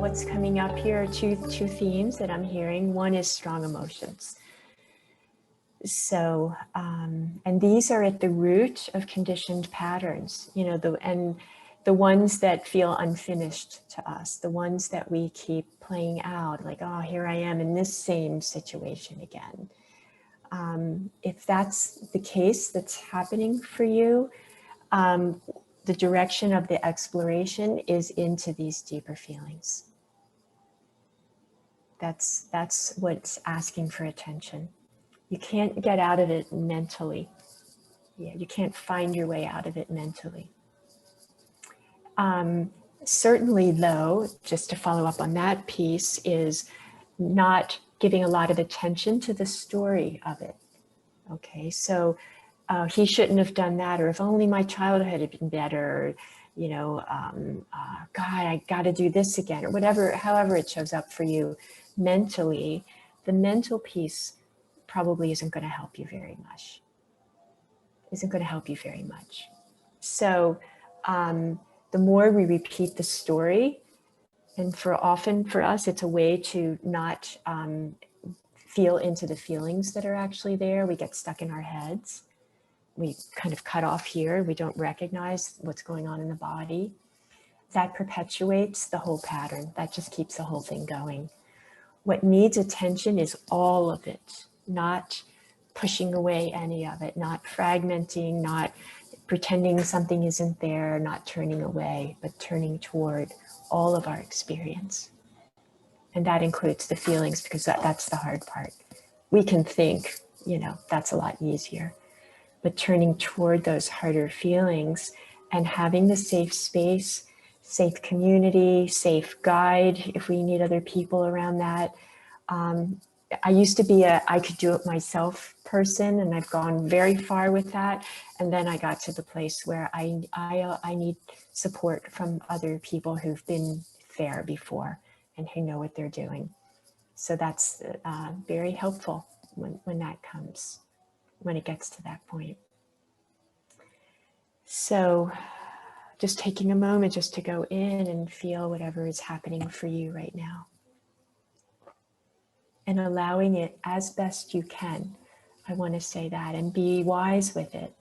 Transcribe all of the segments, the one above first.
what's coming up here are two themes that I'm hearing. One is strong emotions. So, and these are at the root of conditioned patterns, you know, the ones that feel unfinished to us, the ones that we keep playing out, like, oh, here I am in this same situation again. If that's the case that's happening for you, the direction of the exploration is into these deeper feelings. That's what's asking for attention. You can't get out of it mentally. Yeah, you can't find your way out of it mentally. Certainly though, just to follow up on that piece, is not giving a lot of attention to the story of it. Okay, so he shouldn't have done that, or if only my childhood had been better, or, you know, God, I got to do this again, or whatever, however it shows up for you mentally. The mental piece probably isn't going to help you very much. So the more we repeat the story, and often for us, it's a way to not feel into the feelings that are actually there. We get stuck in our heads. We kind of cut off here. We don't recognize what's going on in the body. That perpetuates the whole pattern. That just keeps the whole thing going. What needs attention is all of it, not pushing away any of it, not fragmenting, not pretending something isn't there, not turning away, but turning toward all of our experience. And that includes the feelings, because that's the hard part. We can think, you know, that's a lot easier. But turning toward those harder feelings and having the safe space, safe community, safe guide, if we need other people around that. I used to be I could do it myself person, and I've gone very far with that. And then I got to the place where I need support from other people who've been there before and who know what they're doing. So that's very helpful when that comes, when it gets to that point. So just taking a moment just to go in and feel whatever is happening for you right now. And allowing it as best you can. I want to say that, and be wise with it.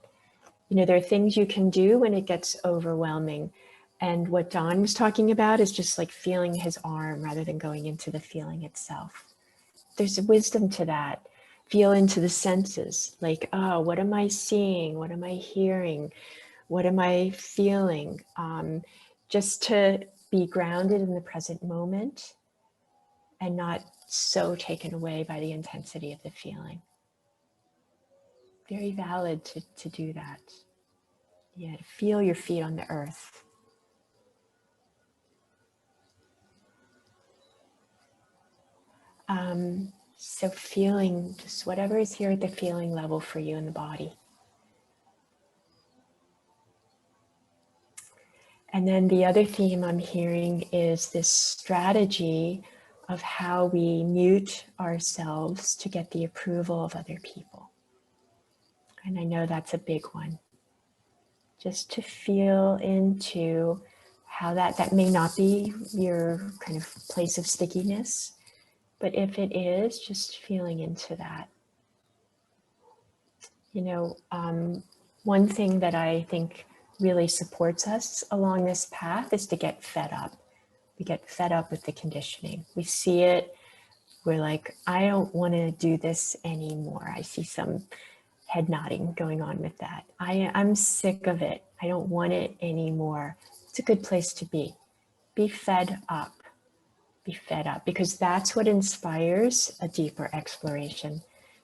You know, there are things you can do when it gets overwhelming. And what Don was talking about is just like feeling his arm rather than going into the feeling itself. There's wisdom to that. Feel into the senses, like, oh, what am I seeing? What am I hearing? What am I feeling? Just to be grounded in the present moment and not so taken away by the intensity of the feeling. Very valid to do that. Yeah, to feel your feet on the earth. So feeling just whatever is here at the feeling level for you in the body. And then the other theme I'm hearing is this strategy of how we mute ourselves to get the approval of other people. And I know that's a big one. Just to feel into how that may not be your kind of place of stickiness, but if it is, just feeling into that. You know, one thing that I think really supports us along this path is to get fed up. We get fed up with the conditioning. We see it, we're like, I don't want to do this anymore. I see some head nodding going on with that. I'm sick of it. I don't want it anymore. It's a good place to be. Be fed up. Be fed up, because that's what inspires a deeper exploration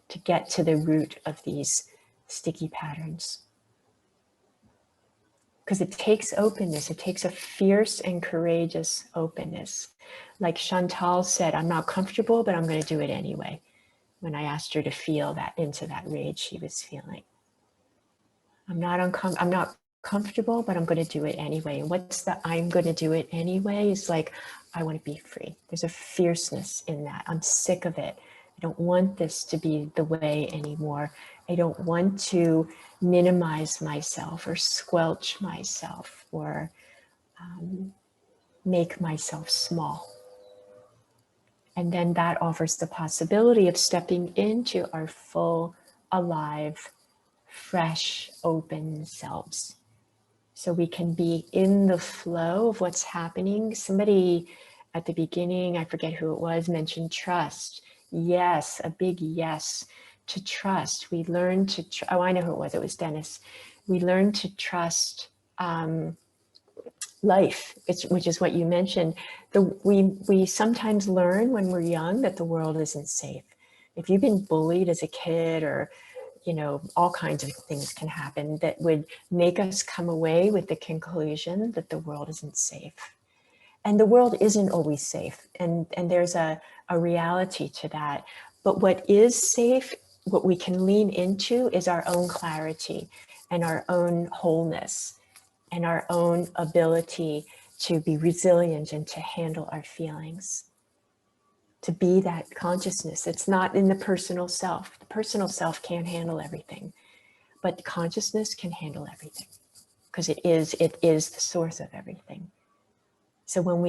to get to the root of these sticky patterns. Because it takes openness. It takes a fierce and courageous openness. Like Chantal said, I'm not comfortable, but I'm going to do it anyway. When I asked her to feel that into that rage she was feeling. I'm not comfortable, but I'm going to do it anyway. And what's the I'm going to do it anyway is like, I want to be free. There's a fierceness in that. I'm sick of it. I don't want this to be the way anymore. I don't want to minimize myself or squelch myself or make myself small. And then that offers the possibility of stepping into our full, alive, fresh, open selves. So we can be in the flow of what's happening. Somebody at the beginning, I forget who it was, mentioned trust. Yes, a big yes to trust. We learn to, oh, I know who it was Dennis. We learn to trust life, which is what you mentioned. We sometimes learn when we're young that the world isn't safe. If you've been bullied as a kid, or all kinds of things can happen that would make us come away with the conclusion that the world isn't safe. And the world isn't always safe. And there's a reality to that. But what is safe, what we can lean into, is our own clarity and our own wholeness and our own ability to be resilient and to handle our feelings. To be that consciousness. It's not in the personal self. The personal self can't handle everything, but consciousness can handle everything, because it is the source of everything. So when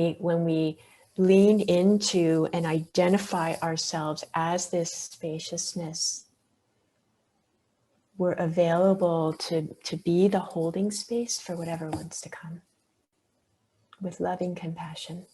we lean into and identify ourselves as this spaciousness, we're available to be the holding space for whatever wants to come, with loving compassion.